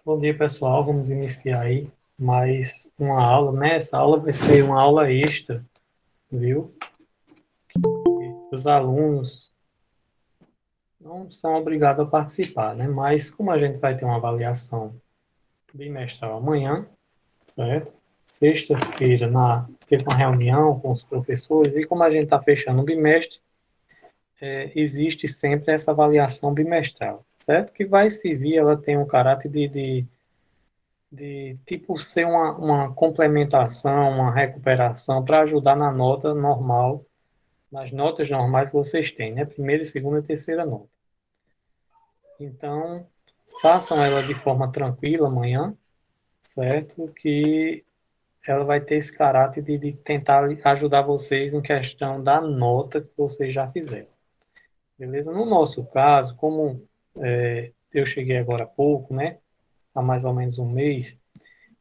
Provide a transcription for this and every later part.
Bom dia, pessoal. Vamos iniciar aí mais uma aula, né? Essa aula vai ser uma aula extra, viu? Os alunos não são obrigados a participar, né? Mas como a gente vai ter uma avaliação bimestral amanhã, certo? Sexta-feira teve uma reunião com os professores e como a gente está fechando o bimestre, existe sempre essa avaliação bimestral, certo? Que vai servir, ela tem um caráter de tipo ser uma complementação, uma recuperação para ajudar na nota normal, nas notas normais que vocês têm, né? Primeira, segunda e terceira nota. Então, façam ela de forma tranquila amanhã, certo? Que ela vai ter esse caráter de tentar ajudar vocês em questão da nota que vocês já fizeram. Beleza? No nosso caso, como eu cheguei agora há pouco, né? Há mais ou menos um mês,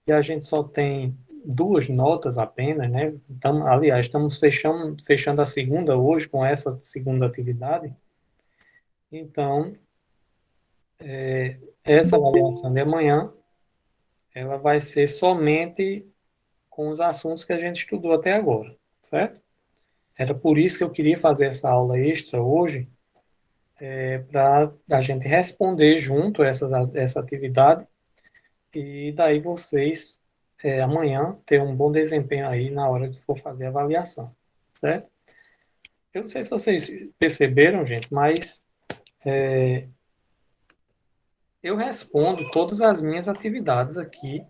e a gente só tem duas notas apenas, né? Então, aliás, estamos fechando a segunda hoje com essa segunda atividade. Então, essa avaliação de amanhã, ela vai ser somente com os assuntos que a gente estudou até agora, certo? Era por isso que eu queria fazer essa aula extra hoje, para a gente responder junto essa atividade e daí vocês amanhã ter um bom desempenho aí na hora que for fazer a avaliação, certo? Eu não sei se vocês perceberam, gente, mas eu respondo todas as minhas atividades aqui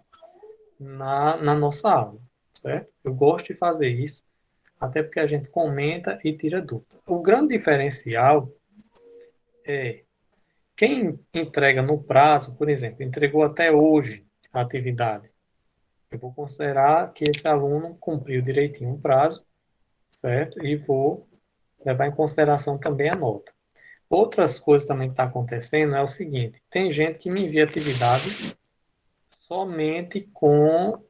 na nossa aula, certo? Eu gosto de fazer isso, até porque a gente comenta e tira dúvida. O grande diferencial é quem entrega no prazo, por exemplo, entregou até hoje a atividade. Eu vou considerar que esse aluno cumpriu direitinho o prazo, certo? E vou levar em consideração também a nota. Outras coisas também que está acontecendo é o seguinte: tem gente que me envia atividade somente com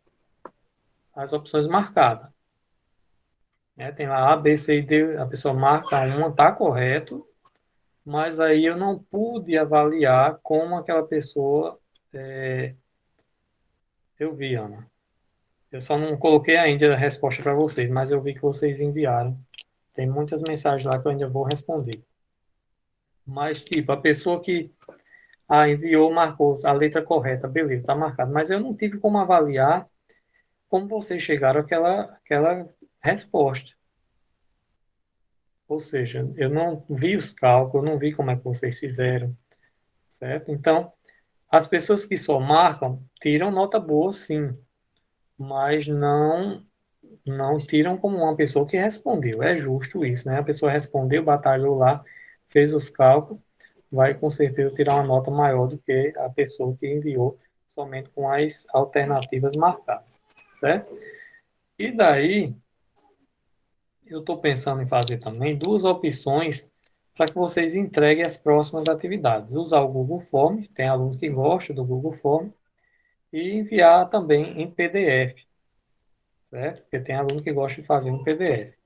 as opções marcadas. Né? Tem lá A, B, C e D, a pessoa marca uma, está correto, mas aí eu não pude avaliar como aquela pessoa eu vi, Ana. Eu só não coloquei ainda a resposta para vocês, mas eu vi que vocês enviaram. Tem muitas mensagens lá que eu ainda vou responder. Mas, tipo, a pessoa que enviou, marcou a letra correta, beleza, está marcado. Mas eu não tive como avaliar como vocês chegaram àquela resposta. Ou seja, eu não vi os cálculos, eu não vi como é que vocês fizeram, certo? Então, as pessoas que só marcam tiram nota boa, sim, mas não tiram como uma pessoa que respondeu. É justo isso, né? A pessoa respondeu, batalhou lá, fez os cálculos, vai com certeza tirar uma nota maior do que a pessoa que enviou somente com as alternativas marcadas, certo? E daí, eu estou pensando em fazer também duas opções para que vocês entreguem as próximas atividades. Usar o Google Form, tem alunos que gostam do Google Form, e enviar também em PDF, certo? Porque tem aluno que gosta de fazer em PDF.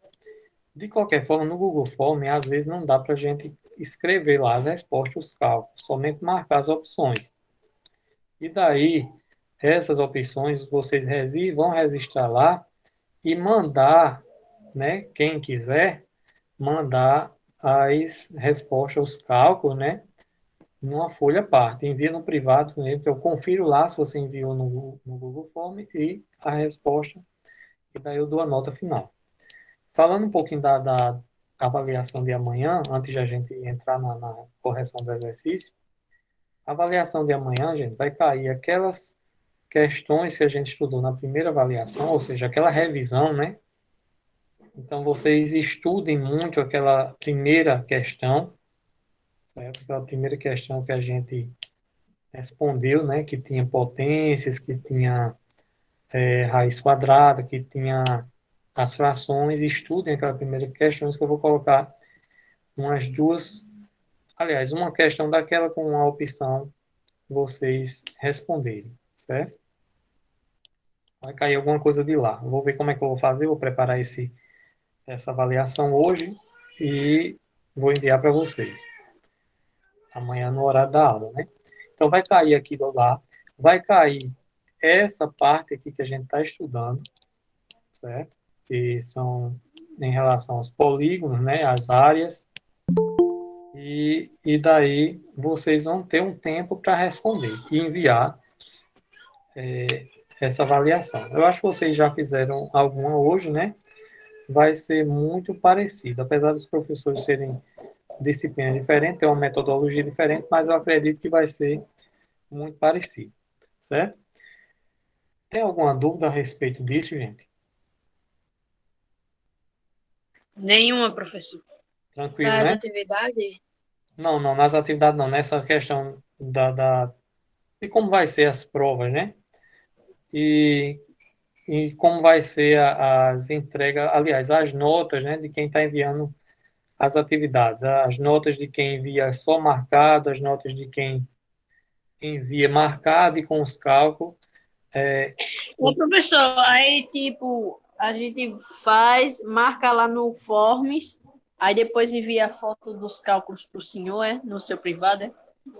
De qualquer forma, no Google Form, às vezes não dá para a gente escrever lá as respostas, os cálculos, somente marcar as opções. E daí, essas opções vocês vão registrar lá e mandar, né, quem quiser, mandar as respostas, os cálculos, né, numa folha à parte. Envia no privado, né, que eu confiro lá se você enviou no Google Form e a resposta, e daí eu dou a nota final. Falando um pouquinho da avaliação de amanhã, antes de a gente entrar na correção do exercício, a avaliação de amanhã, gente, vai cair aquelas questões que a gente estudou na primeira avaliação, ou seja, aquela revisão, né? Então, vocês estudem muito aquela primeira questão, certo? Aquela primeira questão que a gente respondeu, né? Que tinha potências, que tinha raiz quadrada, que tinha as frações. Estudem aquela primeira questão que eu vou colocar umas duas, aliás, uma questão daquela com a opção vocês responderem, certo? Vai cair alguma coisa de lá. Vou ver como é que eu vou fazer, vou preparar essa avaliação hoje e vou enviar para vocês amanhã no horário da aula, né? Então vai cair aqui do lá vai cair essa parte aqui que a gente está estudando, certo? Que são em relação aos polígonos, né, as áreas, e daí vocês vão ter um tempo para responder e enviar essa avaliação. Eu acho que vocês já fizeram alguma hoje, né? Vai ser muito parecido, apesar dos professores serem disciplinas diferentes, ter uma metodologia diferente, mas eu acredito que vai ser muito parecido, certo? Tem alguma dúvida a respeito disso, gente? Nenhuma, professor. Tranquilo, Das né? atividades? Não, não, nas atividades não, nessa questão de como vai ser as provas, né? E, e como vai ser as entregas, aliás, as notas, né, de quem está enviando as atividades, as notas de quem envia só marcado, as notas de quem envia marcado e com os cálculos. É, Ô, professor, aí, tipo, a gente faz, marca lá no Forms, aí depois envia a foto dos cálculos para o senhor, no seu privado, é?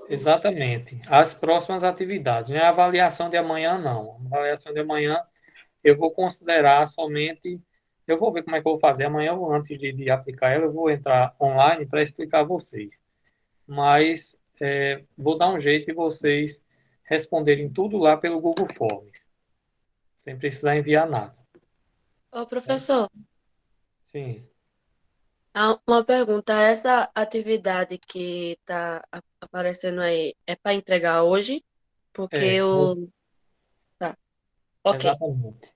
exatamente. As próximas atividades, né? A avaliação de amanhã, não. A avaliação de amanhã eu vou considerar somente. Eu vou ver como é que eu vou fazer amanhã, antes de aplicar ela, eu vou entrar online para explicar a vocês. Mas vou dar um jeito de vocês responderem tudo lá pelo Google Forms, sem precisar enviar nada. Ô, Né? professor, Sim, uma pergunta. Essa atividade que está aparecendo aí é para entregar hoje? Porque é, eu. Tá, ok. exatamente.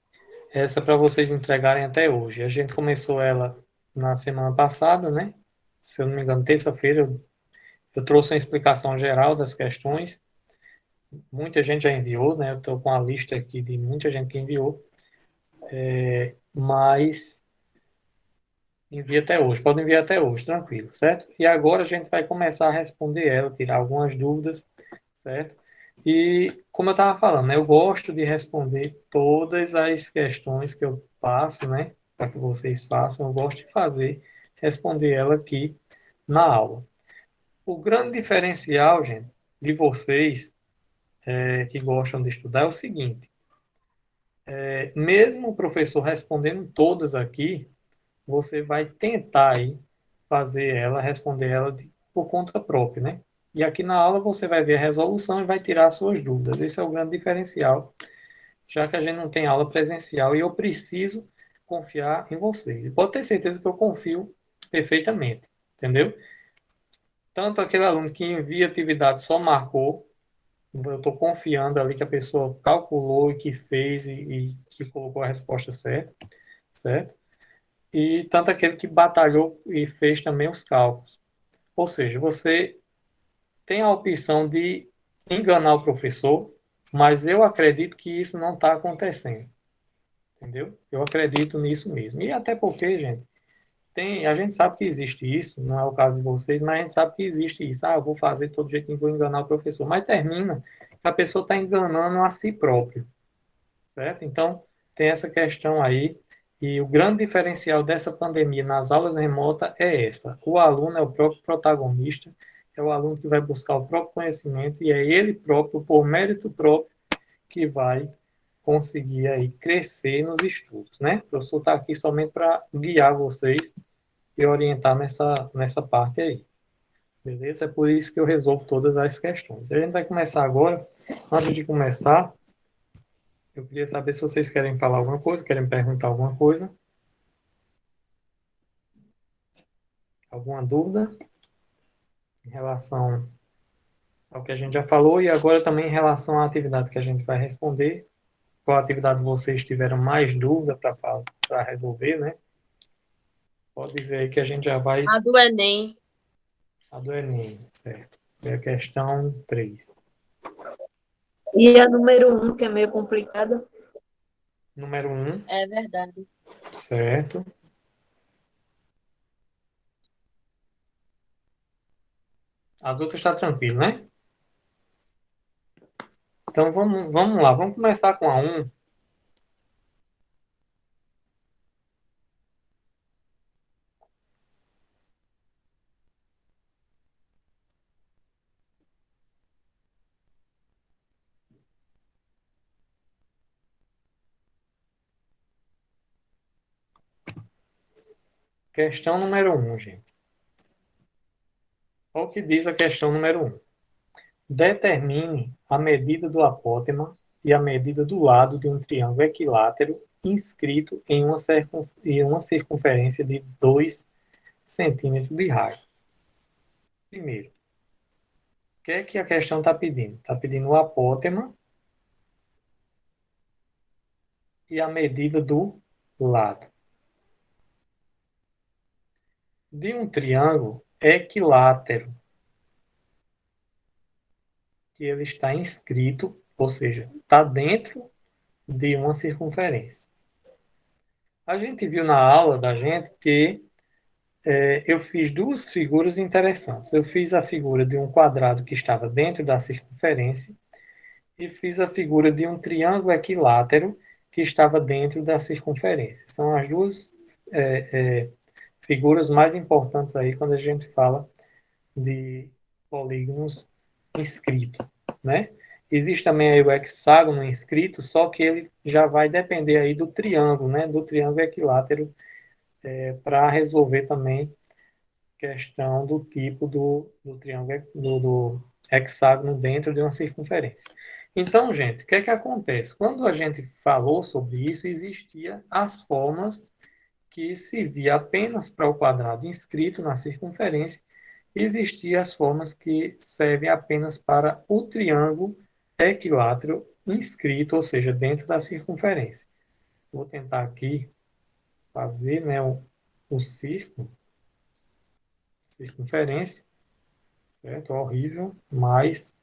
Essa para vocês entregarem até hoje. A gente começou ela na semana passada, né? Se eu não me engano, terça-feira, eu trouxe uma explicação geral das questões. Muita gente já enviou, né? Eu estou com a lista aqui de muita gente que enviou, mas envia até hoje, pode enviar até hoje, tranquilo, certo? E agora a gente vai começar a responder ela, tirar algumas dúvidas, certo? E como eu estava falando, né, eu gosto de responder todas as questões que eu passo, né, para que vocês façam, eu gosto de fazer, responder ela aqui na aula. O grande diferencial, gente, de vocês que gostam de estudar é o seguinte: mesmo o professor respondendo todas aqui, você vai tentar aí fazer ela, responder ela por conta própria, né? E aqui na aula você vai ver a resolução e vai tirar as suas dúvidas. Esse é o grande diferencial, já que a gente não tem aula presencial e eu preciso confiar em vocês. E pode ter certeza que eu confio perfeitamente, entendeu? Tanto aquele aluno que envia atividade só marcou, eu estou confiando ali que a pessoa calculou e que fez e que colocou a resposta certa, certo? E tanto aquele que batalhou e fez também os cálculos. Ou seja, você tem a opção de enganar o professor, mas eu acredito que isso não está acontecendo, entendeu? Eu acredito nisso mesmo. E até porque, gente, a gente sabe que existe isso, não é o caso de vocês, mas a gente sabe que existe isso. Ah, eu vou fazer de todo jeito e vou enganar o professor. Mas termina que a pessoa está enganando a si própria, certo? Então, tem essa questão aí. E o grande diferencial dessa pandemia nas aulas remotas é essa. O aluno é o próprio protagonista, é o aluno que vai buscar o próprio conhecimento e é ele próprio, por mérito próprio, que vai conseguir aí crescer nos estudos, né? O professor está aqui somente para guiar vocês e orientar nessa parte aí. Beleza? É por isso que eu resolvo todas as questões. A gente vai começar agora. Antes de começar, eu queria saber se vocês querem falar alguma coisa, querem perguntar alguma coisa, alguma dúvida em relação ao que a gente já falou e agora também em relação à atividade que a gente vai responder. Qual atividade vocês tiveram mais dúvida para resolver, né? Pode dizer aí que a gente já vai A do Enem. a do Enem, certo? É a questão 3. E a número 1, que é meio complicada. Número 1, É verdade. certo? As outras está tranquilo, né? Então vamos lá, vamos começar com a 1. Questão número 1, gente. Olha o que diz a questão número 1. Determine a medida do apótema e a medida do lado de um triângulo equilátero inscrito em uma circunferência de 2 centímetros de raio. Primeiro, o que é que a questão está pedindo? Está pedindo o apótema e a medida do lado de um triângulo equilátero, que ele está inscrito, ou seja, está dentro de uma circunferência. A gente viu na aula da gente que eu fiz duas figuras interessantes. Eu fiz a figura de um quadrado que estava dentro da circunferência e fiz a figura de um triângulo equilátero que estava dentro da circunferência. São as duas figuras mais importantes aí quando a gente fala de polígonos inscritos, né? Existe também aí o hexágono inscrito, só que ele já vai depender aí do triângulo, né? Do triângulo equilátero, para resolver também questão do tipo do triângulo, do hexágono dentro de uma circunferência. Então, gente, o que é que acontece? Quando a gente falou sobre isso, existia as formas que se via apenas para o quadrado inscrito na circunferência, existiam as formas que servem apenas para o triângulo equilátero inscrito, ou seja, dentro da circunferência. Vou tentar aqui fazer, né, o círculo, circunferência, certo? Horrível, mas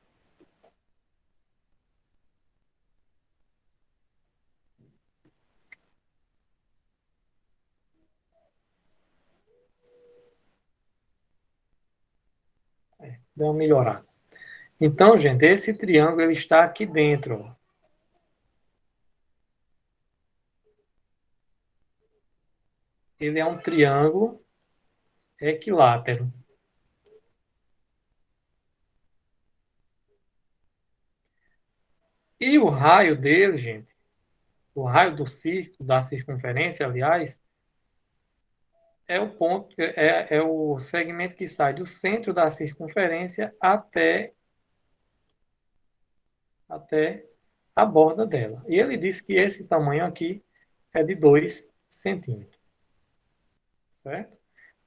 deu uma melhorada. Então, gente, esse triângulo ele está aqui dentro. Ó. Ele é um triângulo equilátero. E o raio dele, gente, o raio do círculo, da circunferência, aliás, é o ponto, é o segmento que sai do centro da circunferência até a borda dela. E ele diz que esse tamanho aqui é de 2 centímetros. Certo?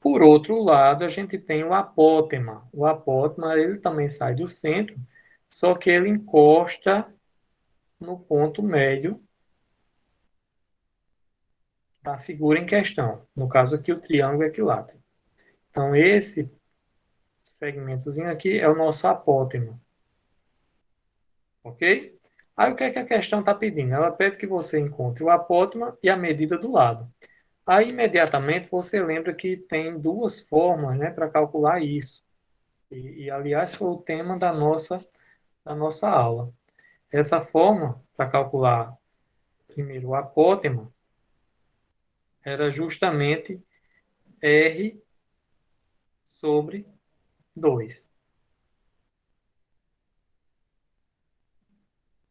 Por outro lado, a gente tem o apótema. O apótema ele também sai do centro, só que ele encosta no ponto médio da figura em questão. No caso aqui, o triângulo equilátero. Então, esse segmentozinho aqui é o nosso apótema. Ok? Aí, o que é que a questão está pedindo? Ela pede que você encontre o apótema e a medida do lado. Aí, imediatamente, você lembra que tem duas formas, né, para calcular isso. Aliás, foi o tema da nossa aula. Essa forma, para calcular primeiro o apótema, era justamente R sobre 2.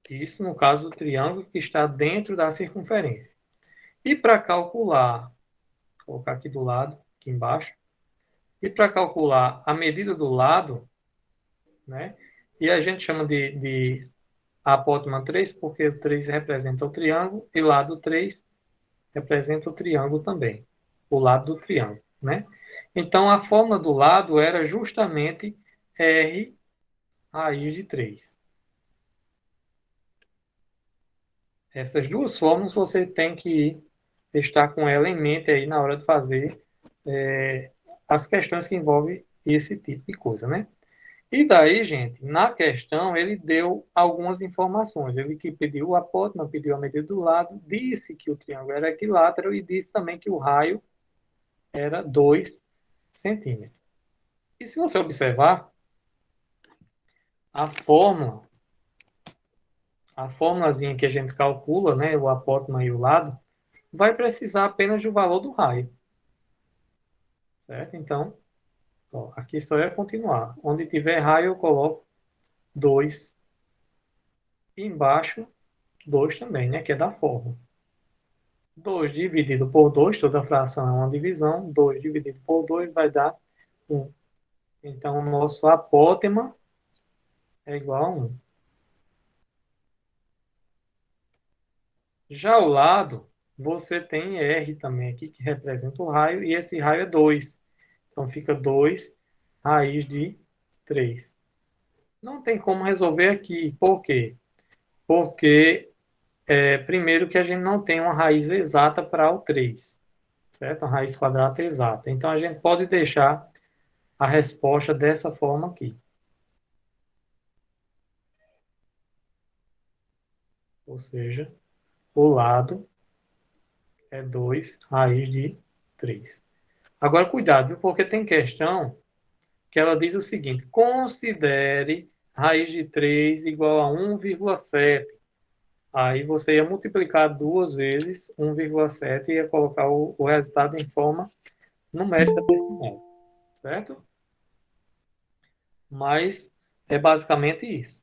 Isso no caso do triângulo que está dentro da circunferência. E para calcular, vou colocar aqui do lado, aqui embaixo, e para calcular a medida do lado, né? E a gente chama de apótema 3 porque o 3 representa o triângulo e lado 3 representa o triângulo também, o lado do triângulo, né? Então, a forma do lado era justamente R raiz de 3. Essas duas formas você tem que estar com ela em mente aí na hora de fazer as questões que envolvem esse tipo de coisa, né? E daí, gente, na questão, ele deu algumas informações. Ele que pediu o apótema, pediu a medida do lado, disse que o triângulo era equilátero e disse também que o raio era 2 centímetros. E se você observar, a fórmula, a formulazinha que a gente calcula, né, o apótema e o lado, vai precisar apenas do valor do raio. Certo? Então, ó, aqui só é continuar. Onde tiver raio, eu coloco 2. E embaixo, 2 também, né, que é da fórmula. 2 dividido por 2, toda fração é uma divisão. 2 dividido por 2 vai dar 1. Então, o nosso apótema é igual a 1. Já ao lado, você tem R também aqui, que representa o raio, e esse raio é 2. Então, fica 2 raiz de 3. Não tem como resolver aqui. Por quê? Porque, primeiro, que a gente não tem uma raiz exata para o 3, certo? Uma raiz quadrada exata. Então, a gente pode deixar a resposta dessa forma aqui. Ou seja, o lado é 2 raiz de 3. Agora, cuidado, viu? Porque tem questão que ela diz o seguinte: considere raiz de 3 igual a 1,7. Aí você ia multiplicar duas vezes 1,7 e ia colocar o resultado em forma numérica decimal, certo? Mas é basicamente isso.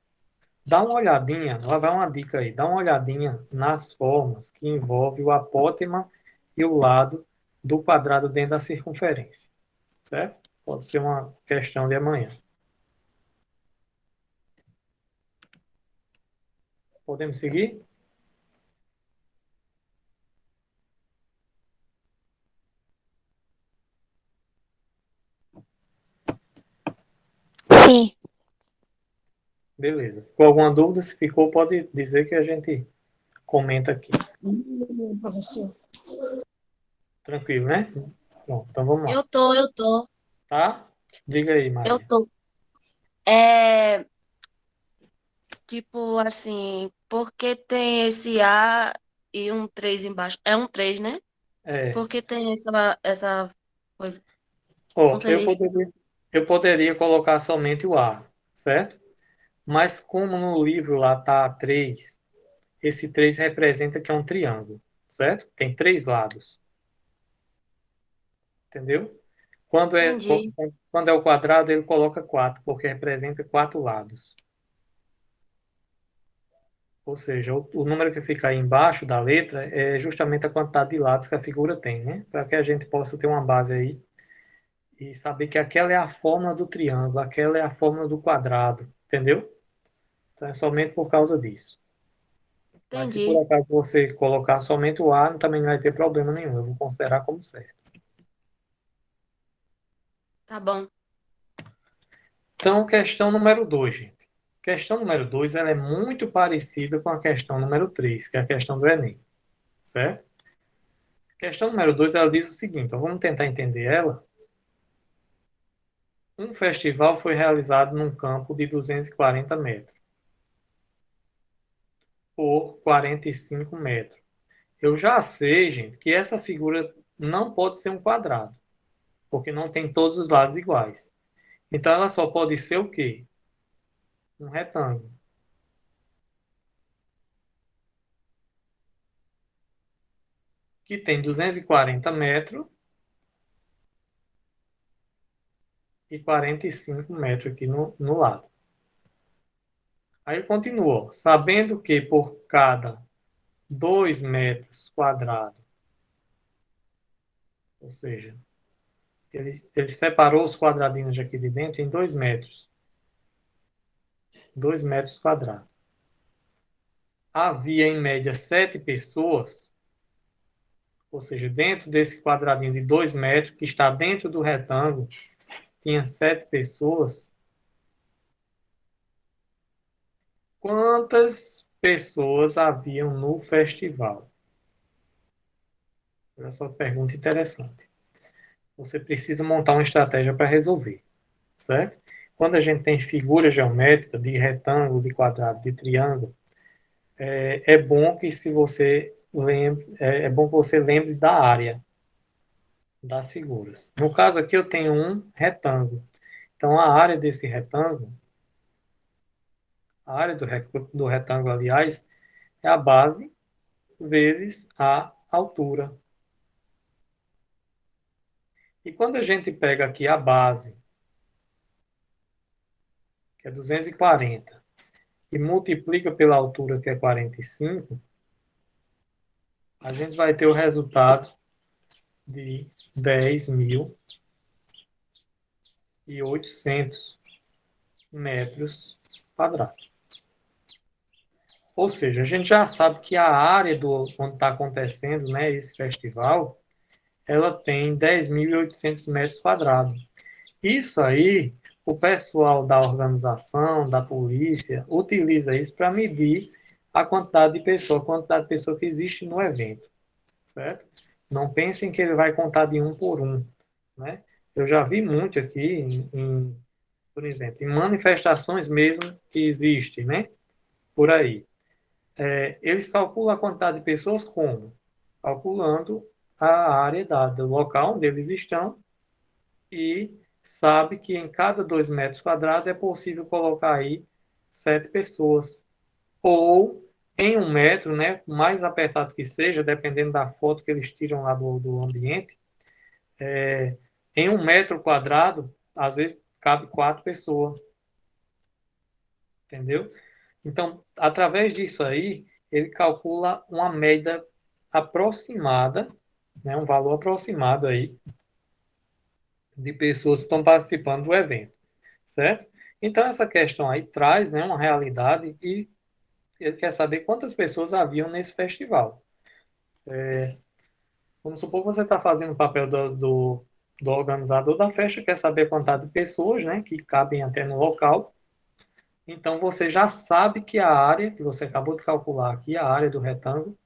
Dá uma olhadinha, vai uma dica aí, dá uma olhadinha nas formas que envolvem o apótema e o lado do quadrado dentro da circunferência, certo? Pode ser uma questão de amanhã. Podemos seguir? Sim. Beleza. Com alguma dúvida, se ficou, pode dizer que a gente comenta aqui. Professor. Tranquilo, né? Bom, então vamos lá. Eu tô, Tá? Diga aí, eu Maria. tô. É, tipo assim, porque tem esse A e um 3 embaixo? É um 3, né? É, Porque tem essa coisa. Não ó, seria isso? eu poderia colocar somente o A, certo? Mas como no livro lá tá 3, esse 3 representa que é um triângulo, certo? Tem três lados, entendeu? Entendi. Quando é o quadrado, ele coloca 4, porque representa quatro lados. Ou seja, o número que fica aí embaixo da letra é justamente a quantidade de lados que a figura tem, né? Para que a gente possa ter uma base aí e saber que aquela é a fórmula do triângulo, aquela é a fórmula do quadrado, entendeu? Então é somente por causa disso. Mas se por Entendi. acaso você colocar somente o A, também não vai ter problema nenhum. Eu vou considerar como certo. Tá bom. Então, questão número 2, gente. Questão número 2, ela é muito parecida com a questão número 3, que é a questão do Enem, certo? Questão número 2, ela diz o seguinte, vamos tentar entender ela. Um festival foi realizado num campo de 240 metros por 45 metros. Eu já sei, gente, que essa figura não pode ser um quadrado, porque não tem todos os lados iguais. Então ela só pode ser o quê? Um retângulo, que tem 240 metros e 45 metros aqui no lado. Aí continua, sabendo que por cada 2 metros quadrados, ou seja, ele separou os quadradinhos aqui de dentro em 2 metros. 2 metros quadrados. Havia, em média, 7 pessoas, ou seja, dentro desse quadradinho de 2 metros, que está dentro do retângulo, tinha 7 pessoas. Quantas pessoas haviam no festival? Olha só, pergunta interessante. Você precisa montar uma estratégia para resolver, certo? Quando a gente tem figura geométrica de retângulo, de quadrado, de triângulo, é bom que se você lembre, é bom que você lembre da área das figuras. No caso aqui eu tenho um retângulo. Então a área desse retângulo, a área do retângulo, aliás, é a base vezes a altura. E quando a gente pega aqui a base, que é 240, e multiplica pela altura, que é 45, a gente vai ter o resultado de 10.800 metros quadrados. Ou seja, a gente já sabe que a área onde está acontecendo, né, esse festival, ela tem 10.800 metros quadrados. Isso aí, o pessoal da organização, da polícia, utiliza isso para medir a quantidade de pessoa que existe no evento, certo? Não pensem que ele vai contar de um por um, né? Eu já vi muito aqui, por exemplo, em manifestações mesmo que existem, né? Por aí. Eles calculam a quantidade de pessoas como? Calculando a área do local onde eles estão e sabe que em cada 2 metros quadrados é possível colocar aí 7 pessoas. Ou em 1 metro, né, mais apertado que seja, dependendo da foto que eles tiram lá do ambiente, em 1 metro quadrado, às vezes cabe 4 pessoas, entendeu? Então, através disso aí, ele calcula uma média aproximada, né, um valor aproximado aí de pessoas que estão participando do evento, certo? Então, essa questão aí traz, né, uma realidade e ele quer saber quantas pessoas haviam nesse festival. Vamos supor que você está fazendo o papel do organizador da festa, quer saber a quantidade de pessoas, né, que cabem até no local. Então, você já sabe que a área, que você acabou de calcular aqui, a área do retângulo,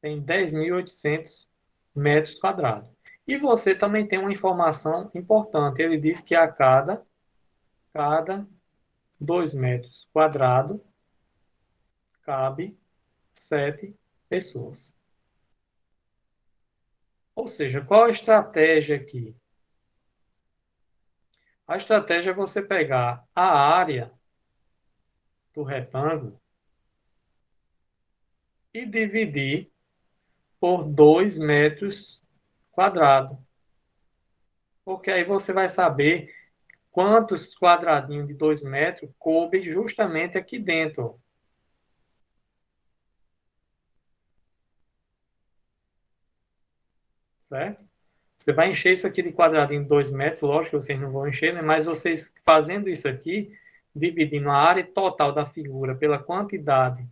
tem 10.800 metros quadrados. E você também tem uma informação importante. Ele diz que a cada 2 metros quadrados cabe 7 pessoas. Ou seja, qual a estratégia aqui? A estratégia é você pegar a área do retângulo e dividir por 2 metros quadrados. Porque aí você vai saber quantos quadradinhos de 2 metros coube justamente aqui dentro. Certo? Você vai encher isso aqui de quadradinho de 2 metros, lógico que vocês não vão encher, né? Mas vocês fazendo isso aqui, dividindo a área total da figura pela quantidade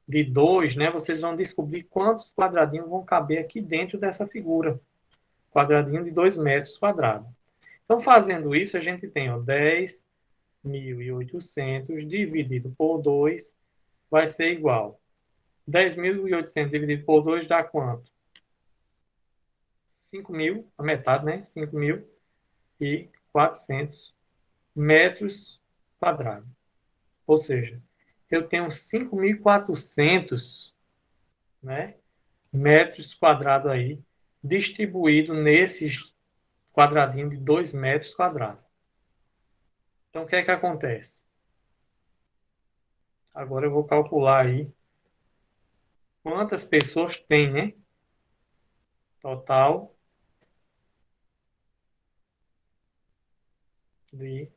de 2, né? Vocês vão descobrir quantos quadradinhos vão caber aqui dentro dessa figura. Quadradinho de 2 metros quadrados. Então, fazendo isso, a gente tem ó, 10.800 dividido por 2 vai ser igual. 10.800 dividido por 2 dá quanto? 5.000, a metade, né? 5.400 metros quadrados. Ou seja, eu tenho 5.400, né, metros quadrados aí, distribuído nesses quadradinhos de 2 metros quadrados. Então, o que é que acontece? Agora eu vou calcular aí quantas pessoas tem, né? Total de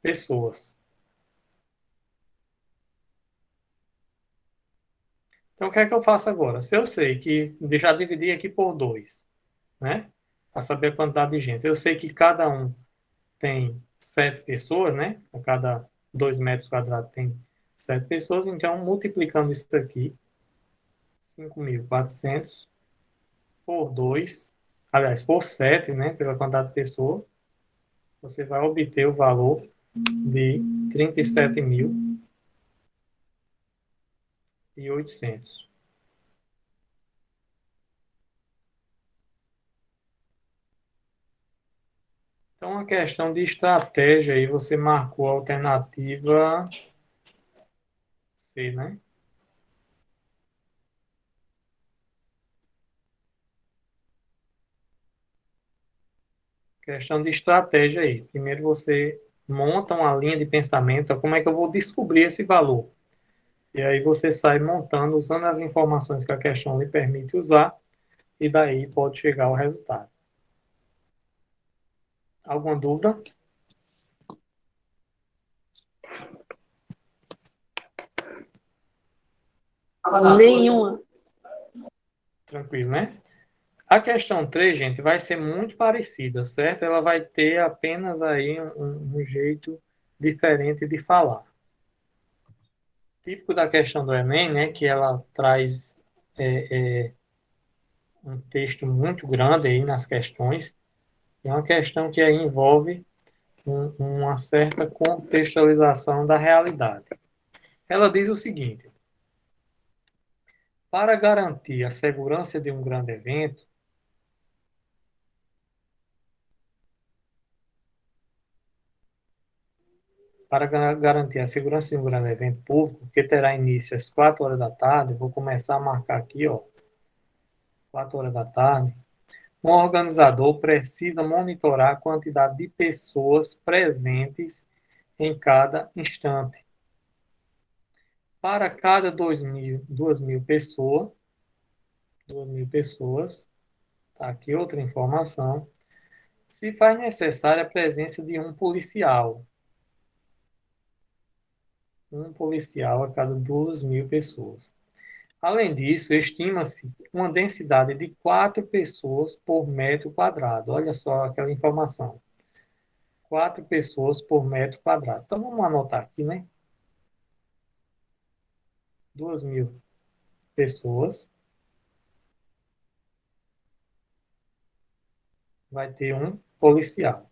pessoas. Então, o que é que eu faço agora? Se eu sei que já dividi aqui por 2, né? Para saber a quantidade de gente. Eu sei que cada um tem 7 pessoas, né? A cada 2 metros quadrados tem 7 pessoas. Então, multiplicando isso aqui, 5.400 por 2, aliás, por 7, né? Pela quantidade de pessoas, você vai obter o valor de 37.800. Então, a questão de estratégia aí, você marcou a alternativa C, né? Questão de estratégia aí. Primeiro você monta uma linha de pensamento, como é que eu vou descobrir esse valor? E aí você sai montando, usando as informações que a questão lhe permite usar, e daí pode chegar ao resultado. Alguma dúvida? Nenhuma. Tranquilo, né? A questão 3, gente, vai ser muito parecida, certo? Ela vai ter apenas aí um jeito diferente de falar. Típico da questão do Enem, né, que ela traz um texto muito grande aí nas questões. É uma questão que aí envolve uma certa contextualização da realidade. Ela diz o seguinte: para garantir a segurança de um grande evento, para garantir a segurança de um grande evento público, que terá início às 4 horas da tarde, vou começar a marcar aqui, ó, 4 horas da tarde, um organizador precisa monitorar a quantidade de pessoas presentes em cada instante. Para cada 2.000 pessoas, 2.000 pessoas, tá aqui outra informação, se faz necessária a presença de um policial a cada 2.000 pessoas. Além disso, estima-se uma densidade de 4 pessoas por metro quadrado. Olha só aquela informação. 4 pessoas por metro quadrado. Então, vamos anotar aqui, né? 2.000 pessoas. Vai ter um policial.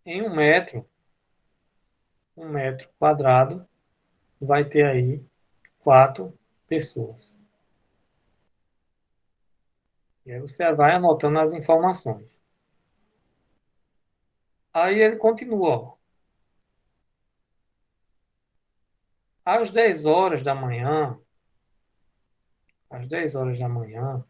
Em um metro quadrado, vai ter aí 4 pessoas. E aí você vai anotando as informações. Aí ele continua, ó. Às 10 horas da manhã, às 10 horas da manhã,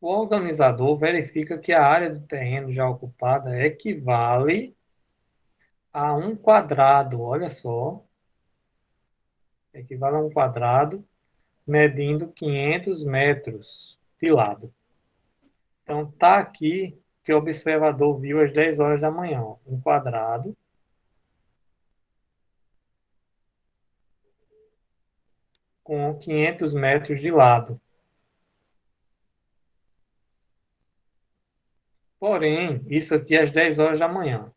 o organizador verifica que a área do terreno já ocupada equivale a um quadrado, olha só, equivale a um quadrado, medindo 500 metros de lado. Então, tá aqui que o observador viu às 10 horas da manhã, ó, um quadrado com 500 metros de lado. Porém, isso aqui às 10 horas da manhã.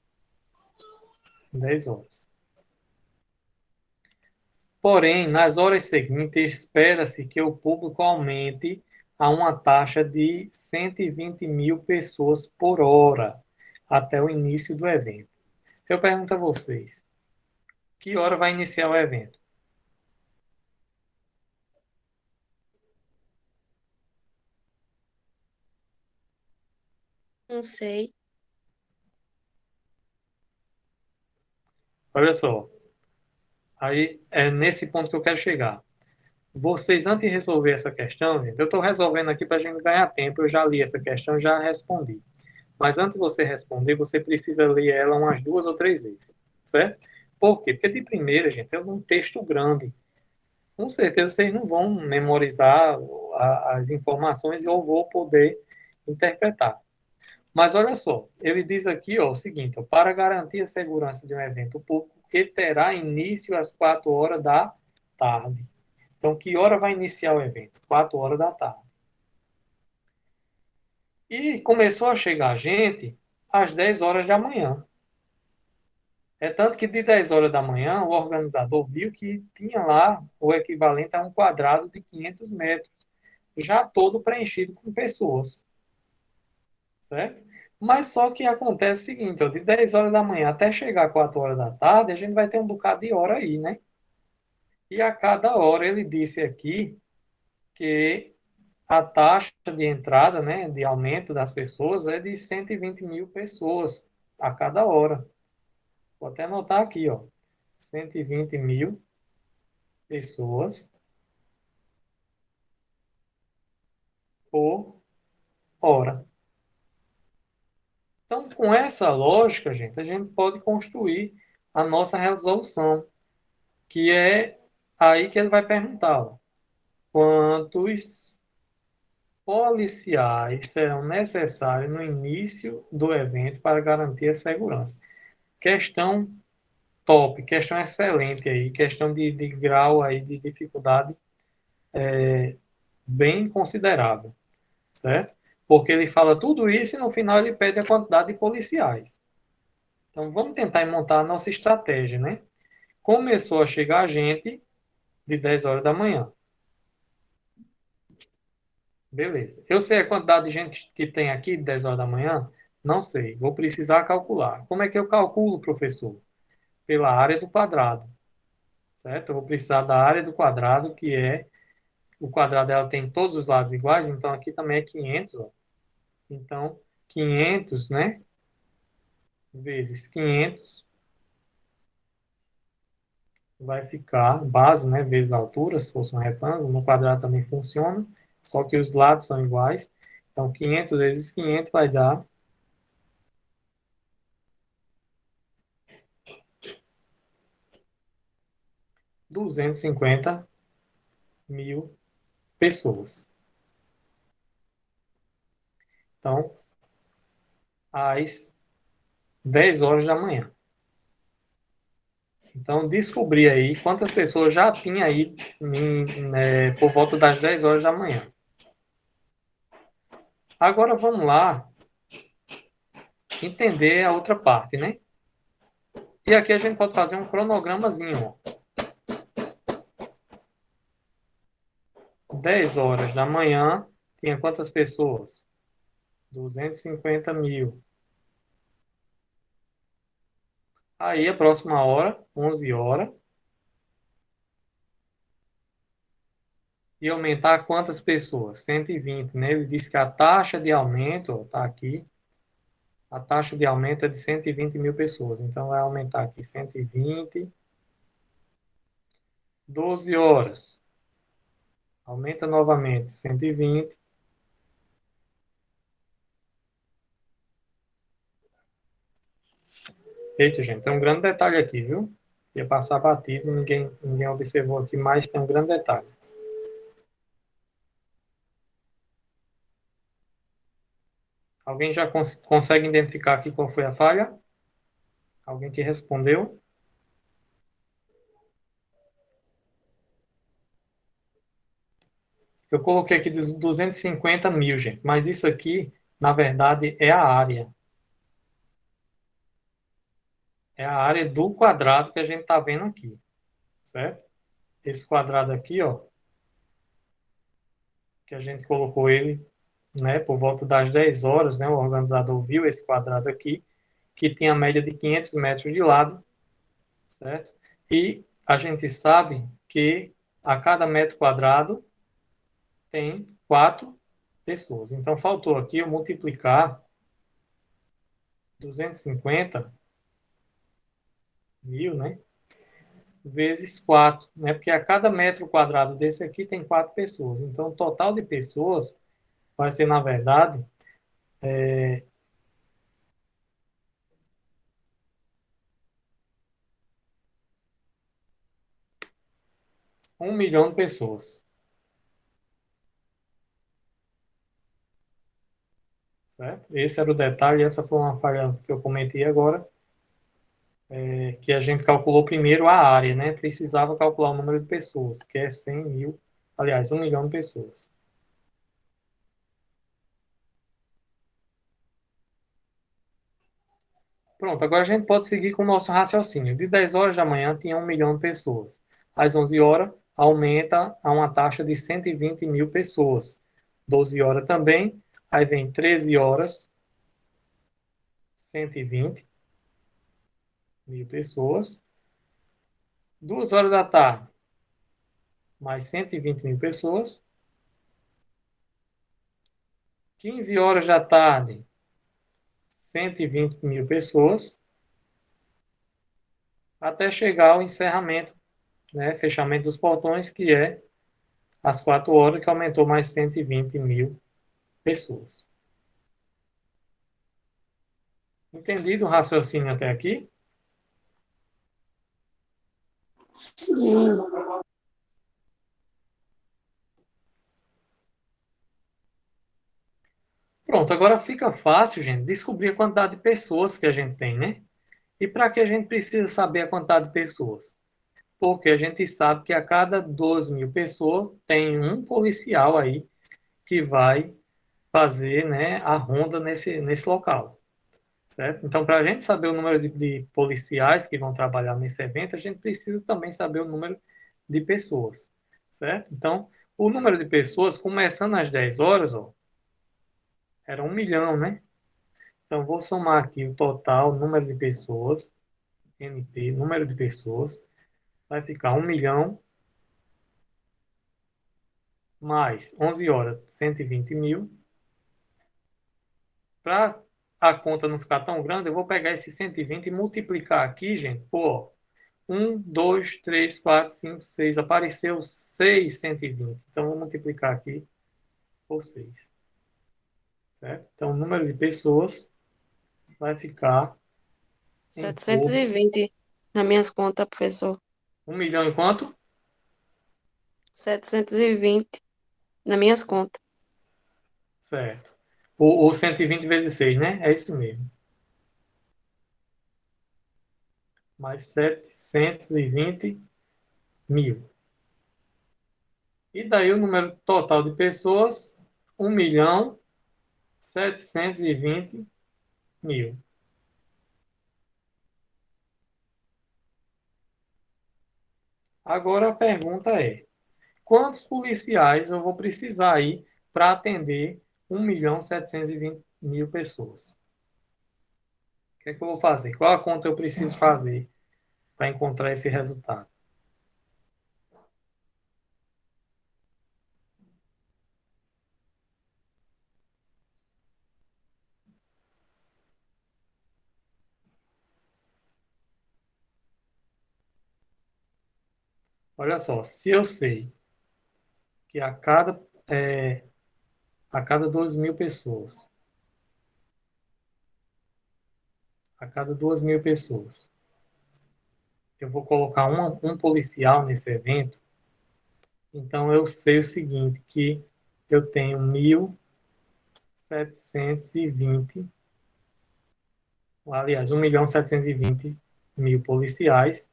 10 horas. Porém, nas horas seguintes, espera-se que o público aumente a uma taxa de 120.000 pessoas por hora até o início do evento. Eu pergunto a vocês, que hora vai iniciar o evento? Não sei. Olha só, aí é nesse ponto que eu quero chegar. Vocês, antes de resolver essa questão, gente, eu estou resolvendo aqui para a gente ganhar tempo, eu já li essa questão, já respondi. Mas antes de você responder, você precisa ler ela umas 2 ou 3 vezes, certo? Por quê? Porque de primeira, gente, é um texto grande. Com certeza vocês não vão memorizar as informações e eu vou poder interpretar. Mas olha só, ele diz aqui ó, o seguinte, ó, para garantir a segurança de um evento público que terá início às 4 horas da tarde. Então, que hora vai iniciar o evento? 4 horas da tarde. E começou a chegar gente às 10 horas da manhã. É tanto que de 10 horas da manhã, o organizador viu que tinha lá o equivalente a um quadrado de 500 metros, já todo preenchido com pessoas, certo? Mas só que acontece o seguinte, ó, de 10 horas da manhã até chegar 4 horas da tarde, a gente vai ter um bocado de hora aí, né? E a cada hora ele disse aqui que a taxa de entrada, né, de aumento das pessoas é de 120.000 pessoas a cada hora. Vou até anotar aqui, ó, 120.000 pessoas por hora. Então, com essa lógica, gente, a gente pode construir a nossa resolução, que é aí que ele vai perguntar, ó, quantos policiais serão necessários no início do evento para garantir a segurança. Questão top, questão excelente aí, questão de grau aí de dificuldade bem considerável, certo? Porque ele fala tudo isso e no final ele pede a quantidade de policiais. Então vamos tentar montar a nossa estratégia, né? Começou a chegar gente de 10 horas da manhã. Beleza. Eu sei a quantidade de gente que tem aqui de 10 horas da manhã? Não sei. Vou precisar calcular. Como é que eu calculo, professor? Pela área do quadrado, certo? Eu vou precisar da área do quadrado, que é o quadrado dela tem todos os lados iguais, então aqui também é 500, ó. Então, 500, né? Vezes 500 vai ficar base, né? Vezes a altura, se fosse um retângulo. No quadrado também funciona, só que os lados são iguais. Então, 500 vezes 500 vai dar 250.000 pessoas. Então, às 10 horas da manhã. Então, descobri aí quantas pessoas já tinha aí por volta das 10 horas da manhã. Agora vamos lá entender a outra parte, né? E aqui a gente pode fazer um cronogramazinho. Ó. 10 horas da manhã tinha quantas pessoas? 250.000. Aí a próxima hora, 11 horas, e aumentar quantas pessoas? 120, né? Ele disse que a taxa de aumento, está aqui, a taxa de aumento é de 120.000 pessoas. Então, vai aumentar aqui 120, 12 horas. Aumenta novamente 120. Eita, gente, tem um grande detalhe aqui, viu? Ia passar batido, ninguém observou aqui, mas tem um grande detalhe. Alguém já consegue identificar aqui qual foi a falha? Alguém que respondeu? Eu coloquei aqui 250.000, gente, mas isso aqui, na verdade, é a área. É a área do quadrado que a gente está vendo aqui, certo? Esse quadrado aqui, ó, que a gente colocou ele, né, por volta das 10 horas, né, o organizador viu esse quadrado aqui, que tinha a média de 500 metros de lado, certo? E a gente sabe que a cada metro quadrado tem 4 pessoas. Então, faltou aqui eu multiplicar 250.000, né, vezes 4, né, porque a cada metro quadrado desse aqui tem 4 pessoas. Então, o total de pessoas vai ser, na verdade, 1 milhão de pessoas, certo? Esse era o detalhe, essa foi uma falha que eu comentei agora, que a gente calculou primeiro a área, né? Precisava calcular o número de pessoas, que é 100.000, aliás, 1 milhão de pessoas. Pronto, agora a gente pode seguir com o nosso raciocínio. De 10 horas da manhã tinha 1 milhão de pessoas. Às 11 horas aumenta a uma taxa de 120.000 pessoas. 12 horas também, aí vem 13 horas, 120.000 pessoas. 2 horas da tarde, mais 120.000 pessoas. 15 horas da tarde, 120.000 pessoas, até chegar ao encerramento, né, fechamento dos portões, que é às 4 horas, que aumentou mais 120.000 pessoas. Entendido o raciocínio até aqui? Sim. Pronto, agora fica fácil, gente, descobrir a quantidade de pessoas que a gente tem, né? E para que a gente precisa saber a quantidade de pessoas? Porque a gente sabe que a cada 2.000 pessoas tem um policial aí que vai fazer, né, a ronda nesse local, certo? Então, para a gente saber o número de policiais que vão trabalhar nesse evento, a gente precisa também saber o número de pessoas, certo? Então, o número de pessoas, começando às 10 horas, ó, era 1 milhão, né? Então, vou somar aqui o total, número de pessoas, NP, número de pessoas, vai ficar 1 milhão mais 11 horas, 120 mil. Para a conta não ficar tão grande, eu vou pegar esse 120 e multiplicar aqui, gente, por 1, 2, 3, 4, 5, 6. Apareceu 6 120. Então, vou multiplicar aqui por 6. Certo? Então, o número de pessoas vai ficar em setecentos torno e de vinte nas minhas contas, professor. 1 milhão e quanto? 720 nas minhas contas. Certo. Ou 120 vezes 6, né? É isso mesmo. Mais 720 mil. E daí o número total de pessoas, 1.720.000. Agora a pergunta é: quantos policiais eu vou precisar aí para atender 1.720.000 pessoas? O que é que eu vou fazer? Qual a conta eu preciso fazer para encontrar esse resultado? Olha só, se eu sei que a cada 2.000 pessoas, a cada 2.000 pessoas, eu vou colocar um policial nesse evento, então eu sei o seguinte, que eu tenho 1.720, aliás, 1.720.000 policiais.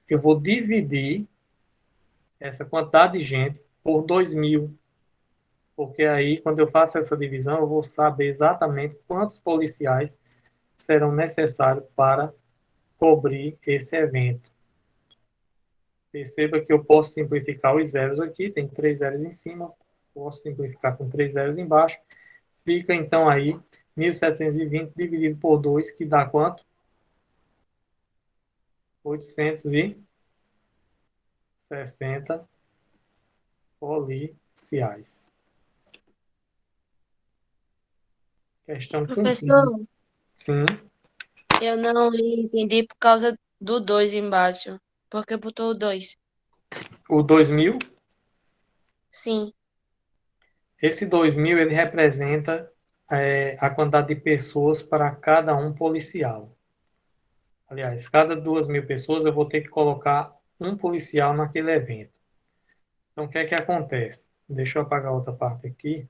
Eu vou dividir essa quantidade de gente por 2.000, porque aí, quando eu faço essa divisão, eu vou saber exatamente quantos policiais serão necessários para cobrir esse evento. Perceba que eu posso simplificar os zeros aqui, tem 3 zeros em cima, posso simplificar com 3 zeros embaixo, fica então aí 1.720 dividido por 2, que dá quanto? 860 policiais. Questão cumprida. Professor, Sim. eu não entendi por causa do 2 embaixo. Por que botou o 2? O 2.000, Sim. esse 2.000 ele representa a quantidade de pessoas para cada um policial. Aliás, cada 2.000 pessoas eu vou ter que colocar um policial naquele evento. Então, o que é que acontece? Deixa eu apagar outra parte aqui.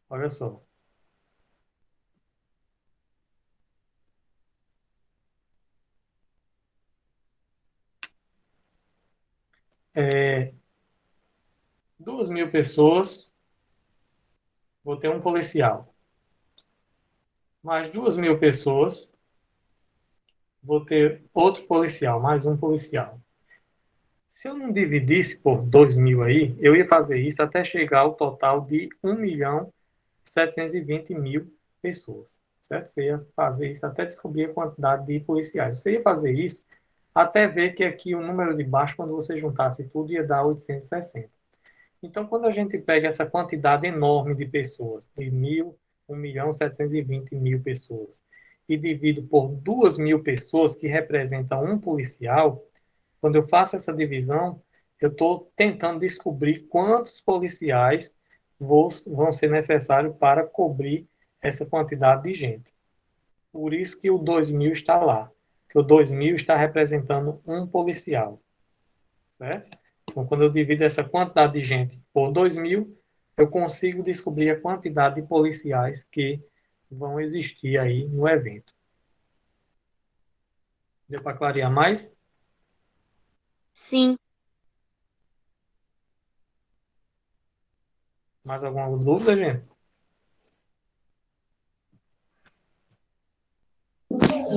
Olha só. É, 2.000 pessoas, vou ter um policial. Mais 2.000 pessoas, vou ter outro policial, mais um policial. Se eu não dividisse por 2.000 aí, eu ia fazer isso até chegar ao total de 1.720.000 pessoas. Certo? Você ia fazer isso até descobrir a quantidade de policiais. Você ia fazer isso até ver que aqui o número de baixo, quando você juntasse tudo, ia dar 860. Então, quando a gente pega essa quantidade enorme de pessoas, de 1.720.000 pessoas, e divido por 2.000 pessoas, que representam um policial, quando eu faço essa divisão, eu estou tentando descobrir quantos policiais vão ser necessários para cobrir essa quantidade de gente. Por isso que o 2.000 está lá, que o 2.000 está representando um policial, certo? Então, quando eu divido essa quantidade de gente por 2.000, eu consigo descobrir a quantidade de policiais que vão existir aí no evento. Deu para clarear mais? Sim. Mais alguma dúvida, gente?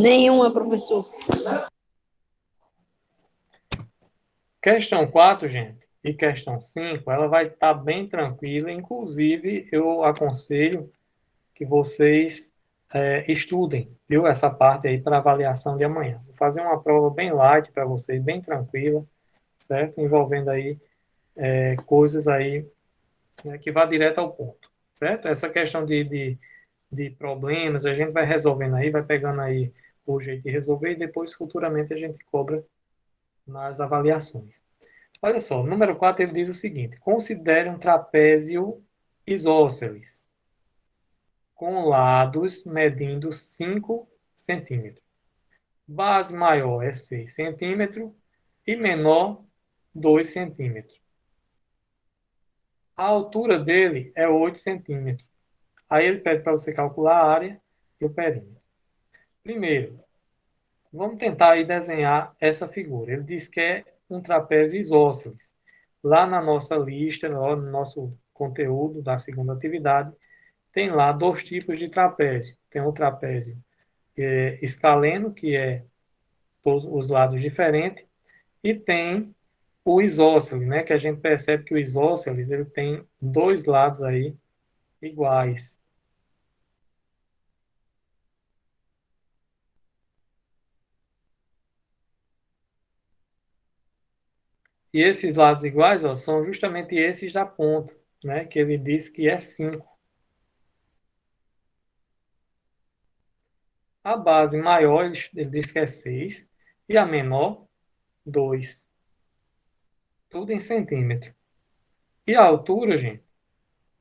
Nenhuma, professor. Questão 4, gente, e questão 5, ela vai estar bem tranquila. Inclusive, eu aconselho que vocês estudem, viu? Essa parte aí para avaliação de amanhã. Vou fazer uma prova bem light para vocês, bem tranquila, certo? Envolvendo aí coisas aí, né, que vá direto ao ponto, certo? Essa questão de problemas, a gente vai resolvendo aí, vai pegando aí o jeito de resolver e depois, futuramente, a gente cobra nas avaliações. Olha só, número 4 ele diz o seguinte: considere um trapézio isósceles com lados medindo 5 centímetros. Base maior é 6 centímetros e menor 2 centímetros. A altura dele é 8 centímetros. Aí ele pede para você calcular a área e o perímetro. Primeiro, vamos tentar aí desenhar essa figura. Ele diz que é um trapézio isósceles. Lá na nossa lista, no nosso conteúdo da segunda atividade, tem lá dois tipos de trapézio. Tem o trapézio escaleno, que é todos os lados diferentes, e tem o isósceles, né, que a gente percebe que o isósceles ele tem dois lados aí iguais. E esses lados iguais, ó, são justamente esses da ponta, né, que ele diz que é 5. A base maior, ele diz que é 6, e a menor, 2. Tudo em centímetro. E a altura, gente,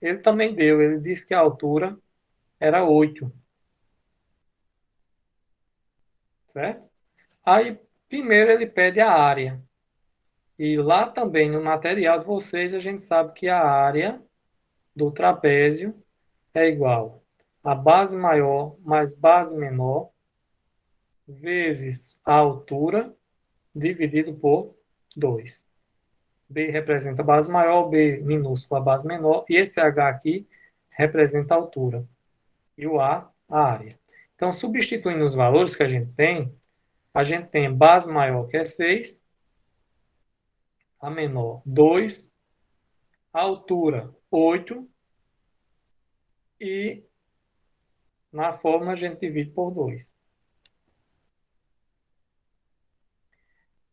ele também deu, ele disse que a altura era 8, certo? Aí, primeiro ele pede a área. E lá também no material de vocês, a gente sabe que a área do trapézio é igual a base maior mais base menor vezes a altura dividido por 2. B representa a base maior, B minúsculo a base menor, e esse H aqui representa a altura. E o a área. Então, substituindo os valores que a gente tem base maior que é 6, a menor 2, a altura 8, e na forma a gente divide por 2.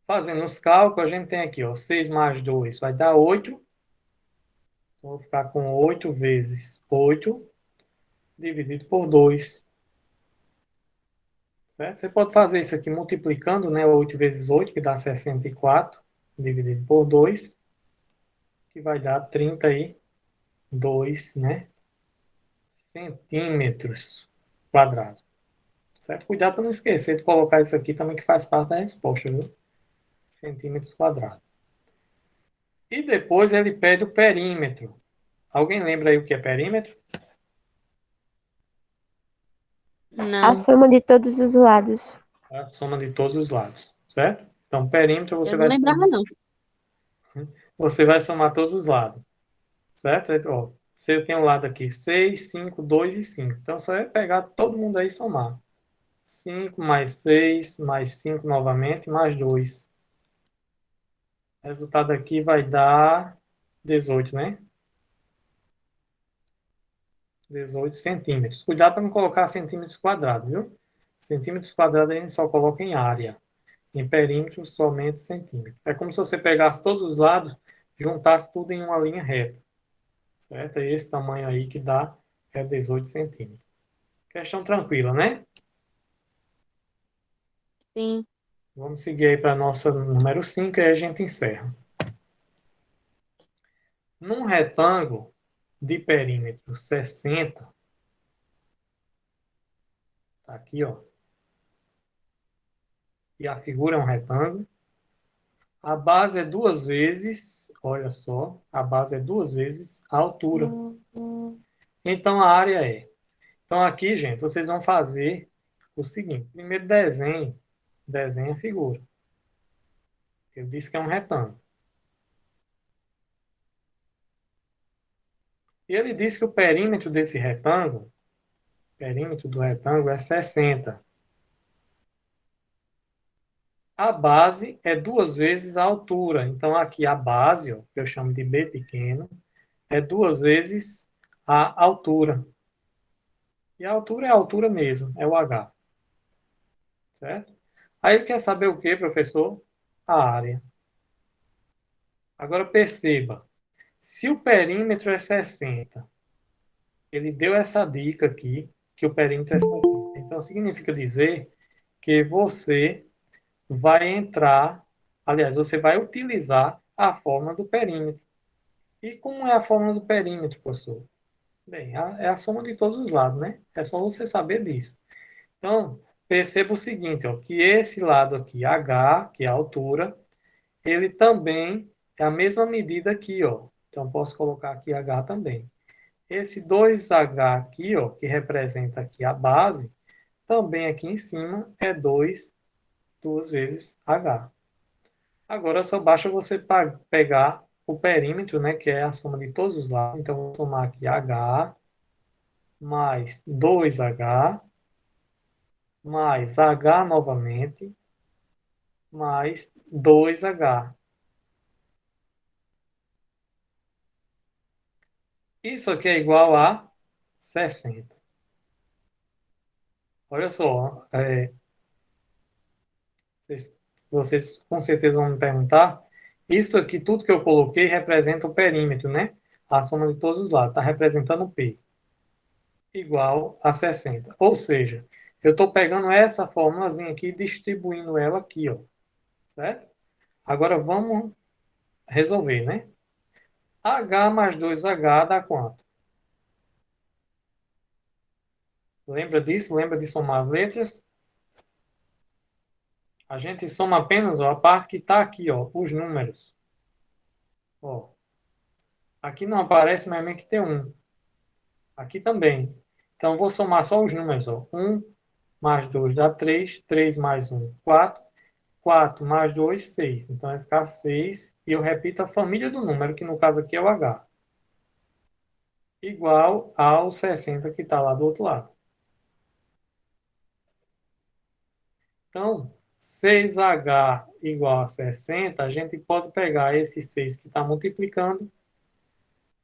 Fazendo os cálculos, a gente tem aqui, ó, 6 mais 2 vai dar 8. Então, vou ficar com 8 vezes 8 dividido por 2. Certo? Você pode fazer isso aqui multiplicando, né? 8 vezes 8, que dá 64, dividido por 2, que vai dar 32, né? Centímetros quadrados. Certo? Cuidado para não esquecer de colocar isso aqui também, que faz parte da resposta, viu? Centímetros quadrados. E depois ele pede o perímetro. Alguém lembra aí o que é perímetro? A Não, soma de todos os lados. A soma de todos os lados, certo? Então, perímetro eu não lembrava, não. você vai somar todos os lados, certo? Ó, você tem um lado aqui 6, 5, 2 e 5. Então, só é pegar todo mundo aí e somar. 5 mais 6 mais 5 novamente, mais 2. O resultado aqui vai dar 18, né? 18 centímetros. Cuidado para não colocar centímetros quadrados, viu? Centímetros quadrados a gente só coloca em área. Em perímetro, somente centímetro. É como se você pegasse todos os lados, juntasse tudo em uma linha reta. Certo? É esse tamanho aí que dá 18 centímetros. Questão tranquila, né? Sim. Vamos seguir aí para a nossa número 5 e aí a gente encerra. Num retângulo de perímetro 60, tá aqui, ó, e a figura é um retângulo, A base é 2 vezes, olha só, a base é 2 vezes a altura. Então, a área é. Então, aqui, gente, vocês vão fazer o seguinte. Primeiro, desenhe a figura. Eu disse que é um retângulo. E ele disse que o perímetro desse retângulo, o perímetro do retângulo é 60. A base é 2 vezes a altura. Então, aqui a base, ó, que eu chamo de B pequeno, é 2 vezes a altura. E a altura é a altura mesmo, é o H. Certo? Aí ele quer saber o que, professor? A área. Agora perceba, se o perímetro é 60, ele deu essa dica aqui, que o perímetro é 60. Então, significa dizer que você vai entrar, aliás, você vai utilizar a fórmula do perímetro. E como é a fórmula do perímetro, professor? Bem, é a soma de todos os lados, né? É só você saber disso. Então, perceba o seguinte, ó, que esse lado aqui, H, que é a altura, ele também é a mesma medida aqui, ó. Então, posso colocar aqui H também. Esse 2H aqui, ó, que representa aqui a base, também aqui em cima é 2 vezes H. Agora só basta você pegar o perímetro, né, que é a soma de todos os lados. Então, vou somar aqui H mais 2H mais H novamente mais 2H. Isso aqui é igual a 60. Olha só, vocês com certeza vão me perguntar. Isso aqui, tudo que eu coloquei, representa o perímetro, né? A soma de todos os lados. Está representando P. Igual a 60. Ou seja, eu estou pegando essa formulazinha aqui e distribuindo ela aqui, ó. Certo? Agora vamos resolver, né? H mais 2H dá quanto? Lembra disso? Lembra de somar as letras? A gente soma apenas, ó, a parte que está aqui, ó, os números. Ó, aqui não aparece, mas é que tem um. Aqui também. Então, vou somar só os números. Ó. 1 mais 2 dá 3. 3 mais 1, 4. 4 mais 2, 6. Então, vai ficar 6. E eu repito a família do número, que no caso aqui é o H. Igual ao 60 que está lá do outro lado. Então, 6H igual a 60, a gente pode pegar esse 6 que está multiplicando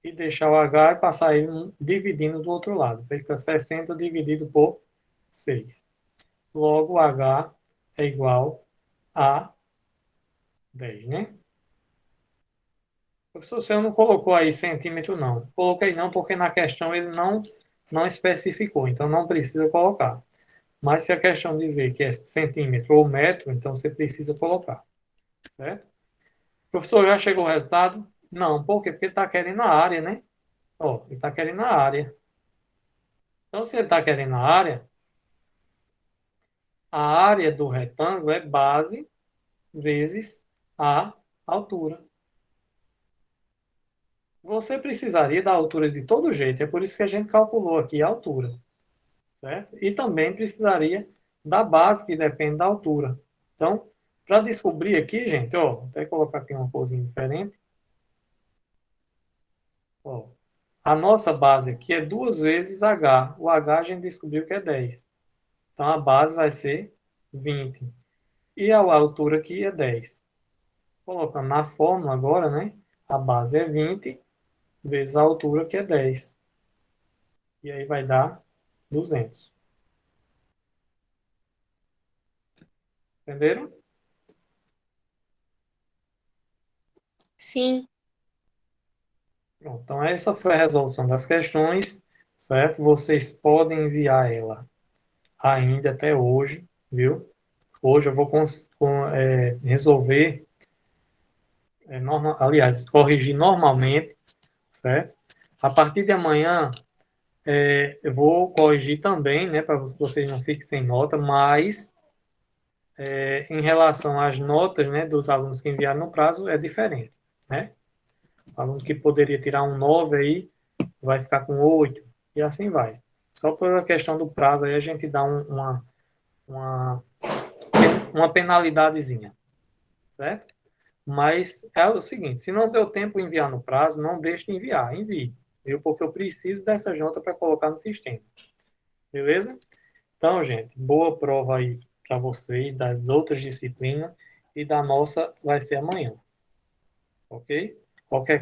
e deixar o H e passar ele dividindo do outro lado. Fica 60 dividido por 6. Logo, H é igual a 10, né? Professor, você não colocou aí centímetro, não. Coloquei não, porque na questão ele não especificou, então não precisa colocar. Mas se a questão dizer que é centímetro ou metro, então você precisa colocar, certo? Professor, já chegou o resultado? Não, por quê? Porque ele está querendo a área, né? Ó, ele está querendo a área. Então, se ele está querendo a área do retângulo é base vezes a altura. Você precisaria da altura de todo jeito, é por isso que a gente calculou aqui a altura, certo? E também precisaria da base, que depende da altura. Então, para descobrir aqui, gente, ó, vou até colocar aqui uma coisinha diferente. Ó, a nossa base aqui é 2 vezes H. O H a gente descobriu que é 10. Então, a base vai ser 20. E a altura aqui é 10. Colocando na fórmula agora, né? A base é 20 vezes a altura, que é 10. E aí vai dar 200. Entenderam? Sim, Pronto, então, essa foi a resolução das questões, certo? Vocês podem enviar ela ainda até hoje, viu? Hoje eu vou resolver, aliás, corrigir normalmente, certo? A partir de amanhã, eu vou corrigir também, né, para vocês não fiquem sem nota, mas em relação às notas, né, dos alunos que enviaram no prazo, é diferente, né? O aluno que poderia tirar um 9 aí, vai ficar com 8, e assim vai. Só pela questão do prazo aí a gente dá uma, uma penalidadezinha, certo? Mas é o seguinte, se não deu tempo de enviar no prazo, não deixe de enviar, envie, viu? Porque eu preciso dessa nota para colocar no sistema, beleza? Então, gente, boa prova aí para vocês das outras disciplinas e da nossa vai ser amanhã, ok? Qualquer